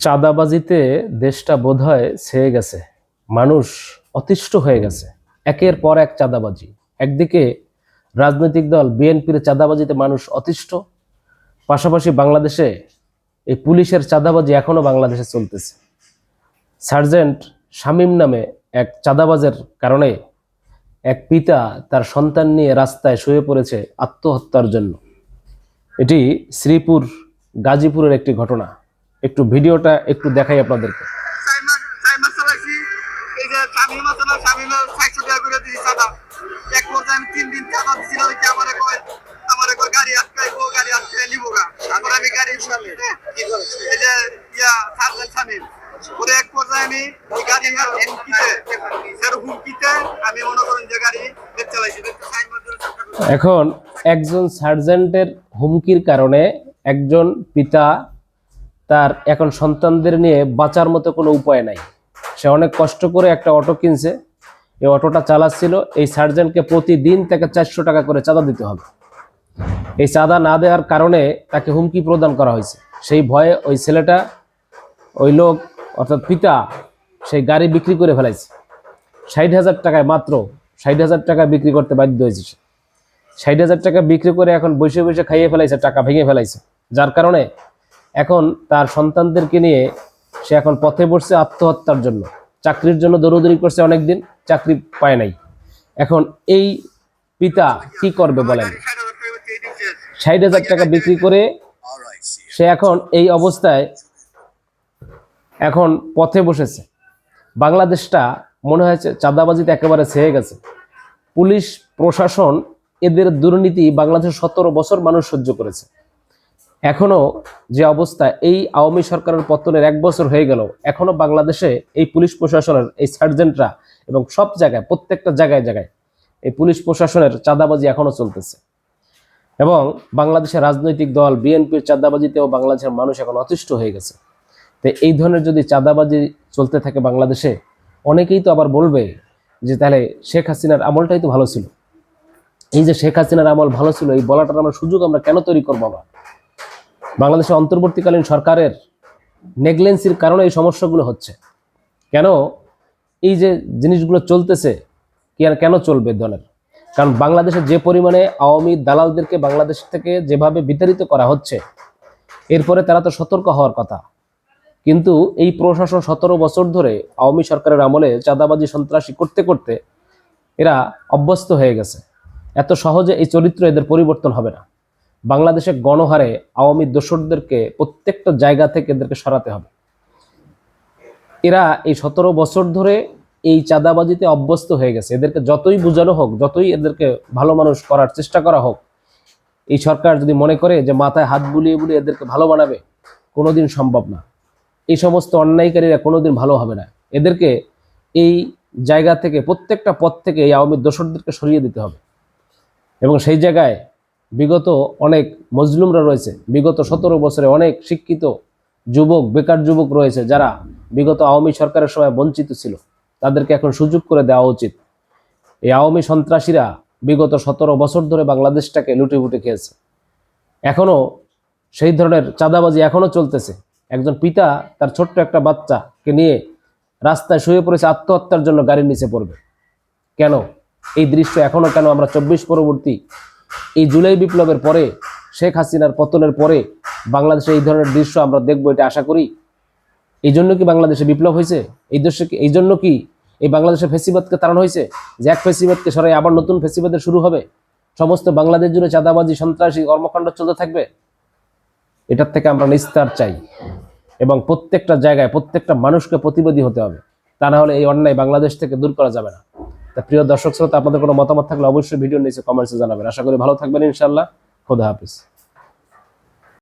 চাঁদাবাজিতে দেশটা বোধহয় ছেয়ে গেছে, মানুষ অতিষ্ঠ হয়ে গেছে। একের পর এক চাঁদাবাজি। একদিকে রাজনৈতিক দল বিএনপির চাঁদাবাজিতে মানুষ অতিষ্ঠ, পাশাপাশি বাংলাদেশে এই পুলিশের চাঁদাবাজি এখনো বাংলাদেশে চলতেছে। সার্জেন্ট শামীম নামে এক চাঁদাবাজের কারণে এক পিতা তার সন্তান নিয়ে রাস্তায় শুয়ে পড়েছে আত্মহত্যার জন্য। এটি শ্রীপুর গাজীপুরের একটি ঘটনা। একটু ভিডিওটা একটু দেখাই আপনাদেরকে। এখন একজন সার্জেন্টের হুমকির কারণে একজন পিতা তার এখন সন্তানদের নিয়ে বাঁচার মতো কোনো উপায় নাই। সে অনেক কষ্ট করে একটা অটো কিনছে, এই অটোটা চালাচ্ছিল। এই সার্জেন্টকে প্রতিদিন তাকে 400 টাকা করে চাঁদা দিতে হবে। এই চাঁদা না দেওয়ার কারণে তাকে হুমকি প্রদান করা হয়েছে। সেই ভয়ে ওই ছেলেটা, ওই লোক অর্থাৎ পিতা, সেই গাড়ি বিক্রি করে ফেলাইছে 60,000 টাকায়। মাত্র 60,000 টাকা বিক্রি করতে বাধ্য হয়েছে। 60,000 টাকা বিক্রি করে এখন বসে বসে খাইয়ে ফেলাইছে, টাকা ভেঙে ফেলাইছে। যার কারণে এখন তার সন্তানদেরকে নিয়ে সে এখন পথে বসছে আত্মহত্যার জন্য। চাকরির জন্য দৌড়দৌড়ি করছে, অনেকদিন চাকরি পায় নাই। এখন এই পিতা কি করবে বলেন? 60,000 টাকা বিক্রি করে সে এখন এই অবস্থায় এখন পথে বসেছে। বাংলাদেশটা মনে হয়েছে চাঁদাবাজিতে একেবারে ছেয়ে গেছে। পুলিশ প্রশাসন, এদের দুর্নীতি বাংলাদেশে 17 বছর মানুষ সহ্য করেছে। এখনো যে অবস্থা, এই আওয়ামী সরকারের পতনের 1 বছর হয়ে গেল, এখনো বাংলাদেশে এই পুলিশ প্রশাসনের এই সার্জেন্টরা এবং সব জায়গায়, প্রত্যেকটা জায়গায় জায়গায় এই পুলিশ প্রশাসনের চাঁদাবাজি এখনো চলতেছে। এবং বাংলাদেশের রাজনৈতিক দল বিএনপির চাঁদাবাজিতেও বাংলাদেশের মানুষ এখন অতিষ্ঠ হয়ে গেছে। তো এই ধরনের যদি চাঁদাবাজি চলতে থাকে বাংলাদেশে, অনেকেই তো আবার বলবে যে তাহলে শেখ হাসিনার আমলটাই তো ভালো ছিল। এই যে শেখ হাসিনার আমল ভালো ছিল, এই বলাটার আমরা সুযোগ আমরা কেন তৈরি করবো? আমরা বাংলাদেশে অন্তর্বর্তীকালীন সরকারের নেগলেন্সির কারণে এই সমস্যাগুলো হচ্ছে। কেন এই যে জিনিসগুলো চলতেছে, কি আর কেন চলবে দলের? কারণ বাংলাদেশে যে পরিমাণে আওয়ামী দালালদেরকে বাংলাদেশ থেকে যেভাবে বিতাড়িত করা হচ্ছে, এরপরে তারা তো সতর্ক হওয়ার কথা। কিন্তু এই প্রশাসন 17 বছর ধরে আওয়ামী সরকারের আমলে চাঁদাবাজি সন্ত্রাসী করতে করতে এরা অভ্যস্ত হয়ে গেছে। এত সহজে এই চরিত্র এদের পরিবর্তন হবে না। বাংলাদেশে গণহারে আওয়ামী দোসরদেরকে প্রত্যেকটা জায়গা থেকে এদেরকে সরাতে হবে। এরা এই 17 বছর ধরে এই চাঁদাবাজিতে অভ্যস্ত হয়ে গেছে। এদেরকে যতই বোঝানো হোক, যতই এদেরকে ভালো মানুষ করার চেষ্টা করা হোক, এই সরকার যদি মনে করে যে মাথায় হাত বুলিয়ে বুলিয়ে এদেরকে ভালো বানাবে, কোনোদিন সম্ভব না। এই সমস্ত অন্যায়কারীরা কোনোদিন ভালো হবে না। এদেরকে এই জায়গা থেকে, প্রত্যেকটা পথ থেকে এই আওয়ামী দোসরদেরকে সরিয়ে দিতে হবে। এবং সেই জায়গায় বিগত অনেক মজলুমরা রয়েছে। বিগত 17 বছরে অনেক শিক্ষিত যুবক, বেকার যুবক রয়েছে, যারা বিগত আওয়ামী সরকারের সময় বঞ্চিত ছিল। তাদেরকে এখন সুযোগ করে দেওয়া উচিত। এই আওয়ামী সন্ত্রাসীরা বিগত 17 বছর ধরে বাংলাদেশটাকে লুটে ফুটে খেয়েছে। এখনো সেই ধরনের চাঁদাবাজি এখনো চলতেছে। একজন পিতা তার ছোট্ট একটা বাচ্চাকে নিয়ে রাস্তায় শুয়ে পড়েছে, আত্মহত্যার জন্য গাড়ির নিচে পড়বে। কেন এই দৃশ্য এখনো কেন আমরা 24 পরবর্তী, এই জুলাই বিপ্লবের পরে, শেখ হাসিনার পতনের পরে বাংলাদেশে এই ধরনের দৃশ্য আমরা দেখবো, এটা আশা করি? এই জন্য কি বাংলাদেশে বিপ্লব হয়েছে? এই জন্য কি এই বাংলাদেশে ফেসিবাদকে তাড়ানো হয়েছে? যে এক ফেসিবাদকে সরাই আবার নতুন ফেসিবাদের শুরু হবে? সমস্ত বাংলাদেশ জুড়ে চাঁদাবাজি সন্ত্রাসী কর্মকাণ্ড চলতে থাকবে? এটার থেকে আমরা নিস্তার চাই এবং প্রত্যেকটা জায়গায় প্রত্যেকটা মানুষকে প্রতিবাদী হতে হবে। তা না হলে এই অন্যায় বাংলাদেশ থেকে দূর করা যাবে না। তা প্রিয় দর্শক শ্রোতা, আপনাদের কোনো মতামত থাকলে অবশ্যই ভিডিও নিচে কমেন্টসে জানাবেন। আশা করি ভালো থাকবেন ইনশাআল্লাহ। খোদা হাফেজ।